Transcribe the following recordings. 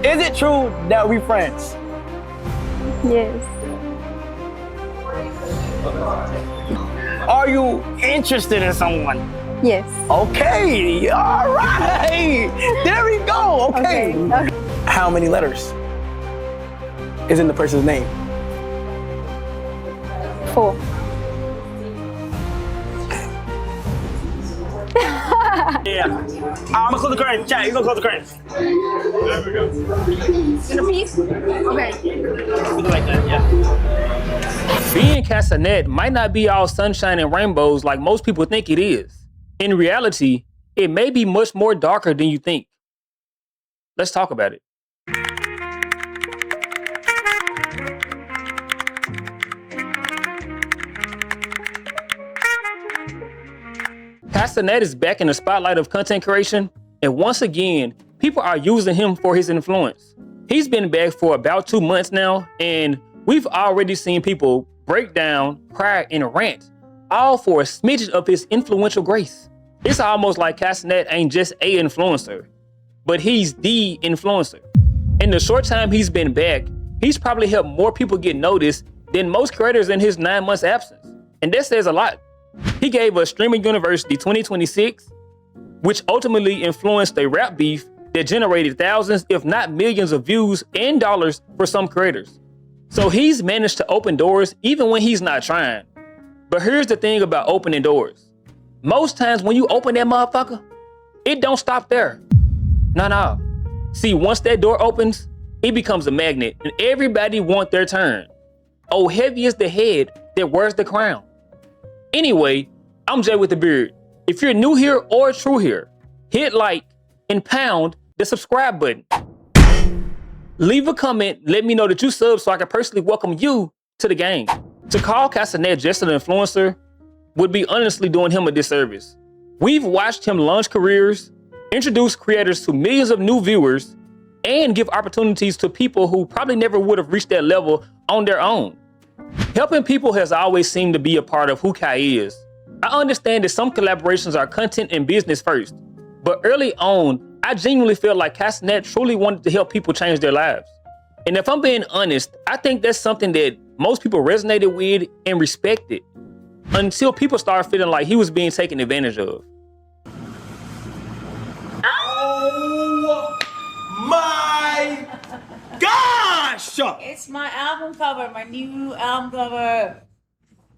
Is it true that we friends? Yes. Are you interested in someone? Yes. Okay, all right. There we go. Okay. Okay. How many letters is in the person's name? 4. Yeah. I'm gonna close the curtain. Chat, you gonna close the curtain. In a piece? Okay. Like that, yeah. Being Cenat'S might not be all sunshine and rainbows like most people think it is. In reality, it may be much more darker than you think. Let's talk about it. Cenat'S is back in the spotlight of content creation, and once again, people are using him for his influence. He's been back for about 2 months now, and we've already seen people break down, cry, and rant, all for a smidgen of his influential grace. It's almost like Cenat'S ain't just a influencer, but he's the influencer. In the short time he's been back, he's probably helped more people get noticed than most creators in his 9 months absence. And that says a lot. He gave us Streaming University 2026, which ultimately influenced a rap beef that generated thousands, if not millions of views and dollars for some creators. So he's managed to open doors even when he's not trying. But here's the thing about opening doors. Most times when you open that motherfucker, it don't stop there. No. See, once that door opens, it becomes a magnet and everybody want their turn. Oh, heavy is the head that wears the crown. Anyway, I'm Jay with the Beard. If you're new here or true here, hit like and pound the subscribe button. Leave a comment, let me know that you sub so I can personally welcome you to the game. To call Cenat'S just an influencer would be honestly doing him a disservice. We've watched him launch careers, introduce creators to millions of new viewers, and give opportunities to people who probably never would have reached that level on their own. Helping people has always seemed to be a part of who Kai is. I understand that some collaborations are content and business first, but early on, I genuinely felt like Cenat'S truly wanted to help people change their lives. And if I'm being honest, I think that's something that most people resonated with and respected until people started feeling like he was being taken advantage of. Oh my gosh! It's my album cover, my new album cover.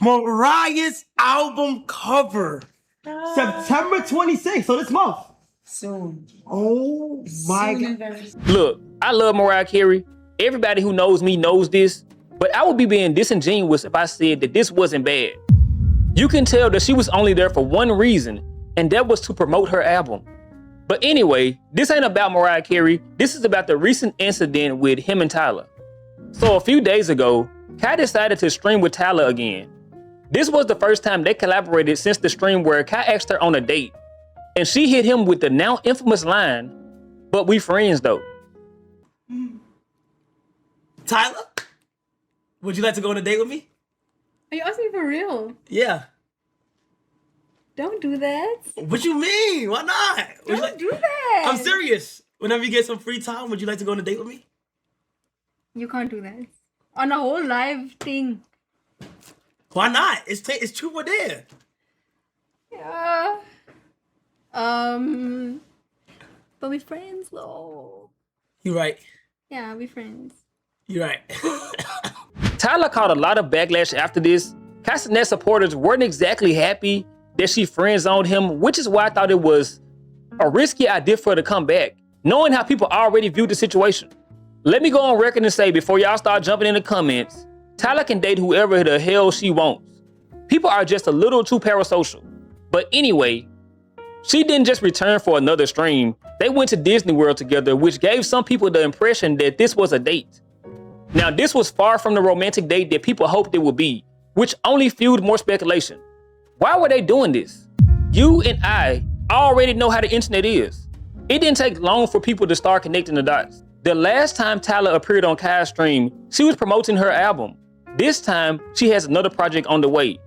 Mariah's album cover. September 26th, so this month. Soon. Oh my Soon and God. very soon. Look, I love Mariah Carey. Everybody who knows me knows this, but I would be being disingenuous if I said that this wasn't bad. You can tell that she was only there for one reason, and that was to promote her album. But anyway, this ain't about Mariah Carey. This is about the recent incident with him and Tyla. So a few days ago, Kai decided to stream with Tyla again. This was the first time they collaborated since the stream where Kai asked her on a date, and she hit him with the now infamous line, "But we friends though." Tyla, would you like to go on a date with me? Are you asking for real? Yeah. Don't do that. What you mean? Why not? Would you like- Do that. I'm serious. Whenever you get some free time, would you like to go on a date with me? You can't do that. On a whole live thing. Why not? It's true or dare. Yeah. But we friends though. You right. Yeah, we friends. You right. Tyla caught a lot of backlash after this. Cenat'S supporters weren't exactly happy that she friend-zoned him, which is why I thought it was a risky idea for her to come back, knowing how people already viewed the situation. Let me go on record and say, before y'all start jumping in the comments, Tyla can date whoever the hell she wants. People are just a little too parasocial. But anyway, she didn't just return for another stream. They went to Disney World together, which gave some people the impression that this was a date. Now, this was far from the romantic date that people hoped it would be, which only fueled more speculation. Why were they doing this? You and I already know how the internet is. It didn't take long for people to start connecting the dots. The last time Tyla appeared on Kai's stream, she was promoting her album. This time, she has another project on the way.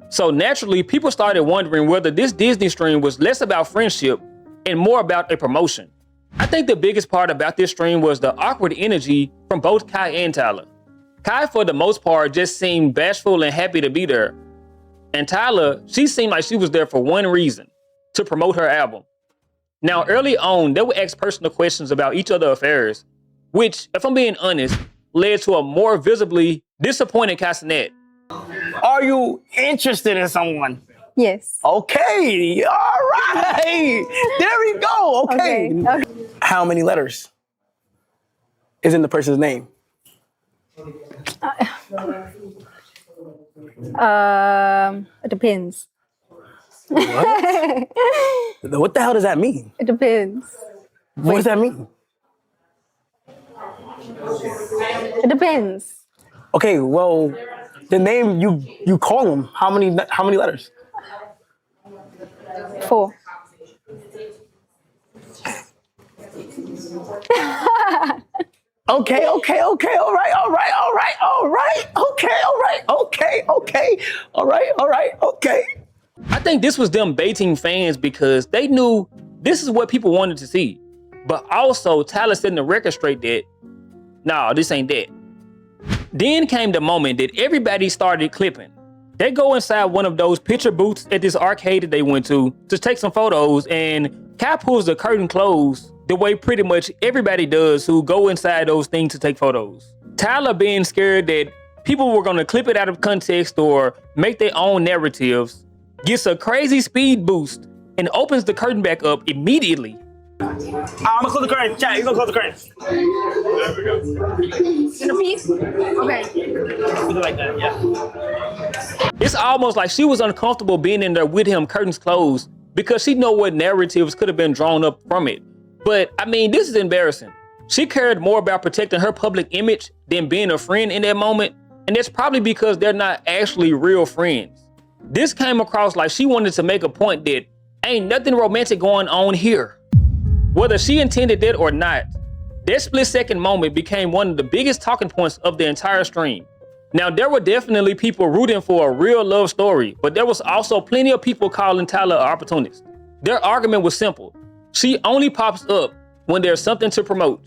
So naturally, people started wondering whether this Disney stream was less about friendship and more about a promotion. I think the biggest part about this stream was the awkward energy from both Kai and Tyla. Kai, for the most part, just seemed bashful and happy to be there. And Tyla, she seemed like she was there for one reason, to promote her album. Now, early on, they would ask personal questions about each other's affairs, which, if I'm being honest, led to a more visibly disappointed Cenat. Are you interested in someone? Yes. Okay, all right. There we go. Okay. Okay. How many letters is in the person's name? It depends. What? What the hell does that mean? It depends. What does that mean? It depends. Okay, well, the name you call them, how many letters? 4. Okay, all right, okay, all right, okay. I think this was them baiting fans because they knew this is what people wanted to see. But also, Tyla setting the record straight that, nah, this ain't that. Then came the moment that everybody started clipping. They go inside one of those picture booths at this arcade that they went to take some photos, and Kai pulls the curtain closed the way pretty much everybody does who go inside those things to take photos. Tyla, being scared that people were gonna clip it out of context or make their own narratives, gets a crazy speed boost and opens the curtain back up immediately. I'm gonna close the curtain. Chat, you gonna close the curtain. In a piece? Okay. Do it like that, yeah. It's almost like she was uncomfortable being in there with him, curtains closed, because she know what narratives could have been drawn up from it. But I mean, this is embarrassing. She cared more about protecting her public image than being a friend in that moment, and that's probably because they're not actually real friends. This came across like she wanted to make a point that ain't nothing romantic going on here. Whether she intended that or not, that split-second moment became one of the biggest talking points of the entire stream. Now, there were definitely people rooting for a real love story, but there was also plenty of people calling Tyla an opportunist. Their argument was simple. She only pops up when there's something to promote.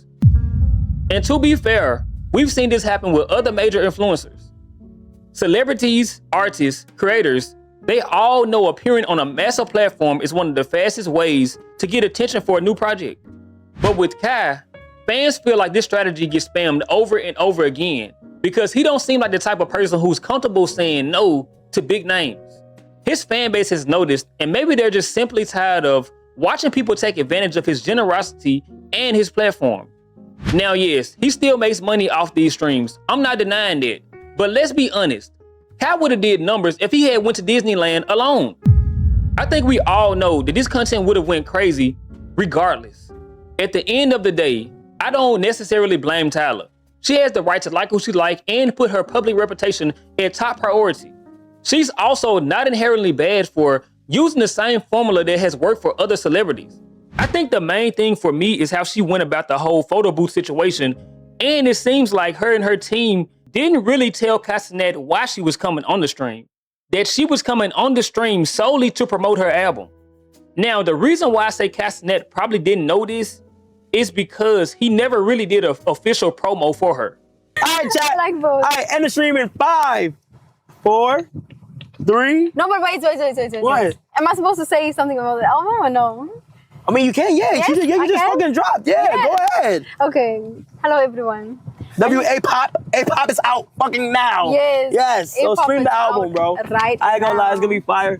And to be fair, we've seen this happen with other major influencers. Celebrities, artists, creators, they all know appearing on a massive platform is one of the fastest ways to get attention for a new project. But with Kai, fans feel like this strategy gets spammed over and over again because he don't seem like the type of person who's comfortable saying no to big names. His fan base has noticed, and maybe they're just simply tired of watching people take advantage of his generosity and his platform. Now, yes, he still makes money off these streams. I'm not denying that. But let's be honest, Kai would have did numbers if he had went to Disneyland alone. I think we all know that this content would have went crazy regardless. At the end of the day, I don't necessarily blame Tyla. She has the right to like who she like and put her public reputation at top priority. She's also not inherently bad for using the same formula that has worked for other celebrities. I think the main thing for me is how she went about the whole photo booth situation, and it seems like her and her team didn't really tell Cenat why she was coming on the stream. That she was coming on the stream solely to promote her album. Now, the reason why I say Cenat probably didn't know this is because he never really did an official promo for her. All right, chat. I like both. All right, end the stream in 5, 4, 3. No, but wait. What? Am I supposed to say something about the album or no? I mean, you can, yeah. Yes, you just I can? fucking dropped. Yeah, Yeah. go ahead. Okay. Hello, everyone. A-Pop is out fucking now. Yes. So A-Pop stream is the album, out bro. right I ain't gonna lie, it's now. gonna be fire.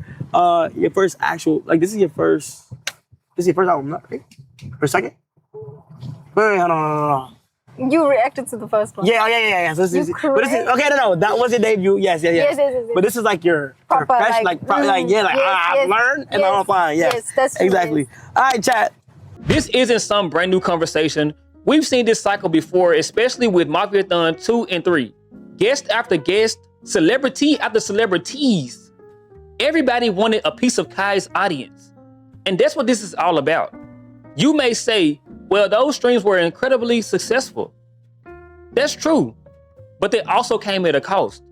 Your first actual, like, this is your first album, right? Or second? Wait, hold on. You reacted to the first one. Yeah. So this is, but this is, okay, no, that was your debut. Yes. Yes. But this is like your Proper, profession, I've learned and I'm fine. Yes, that's true. exactly. All right, chat. This isn't some brand new conversation. We've seen this cycle before, especially with Mafia-thon 2 and 3. Guest after guest, celebrity after celebrities. Everybody wanted a piece of Kai's audience. And that's what this is all about. You may say, well, those streams were incredibly successful. That's true, but they also came at a cost.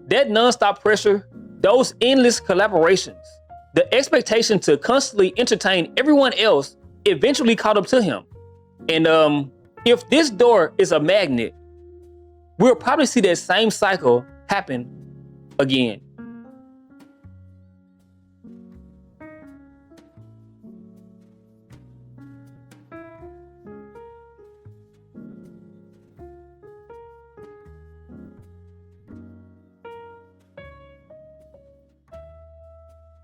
That nonstop pressure, those endless collaborations, the expectation to constantly entertain everyone else eventually caught up to him. And if this door is a magnet, we'll probably see that same cycle happen again.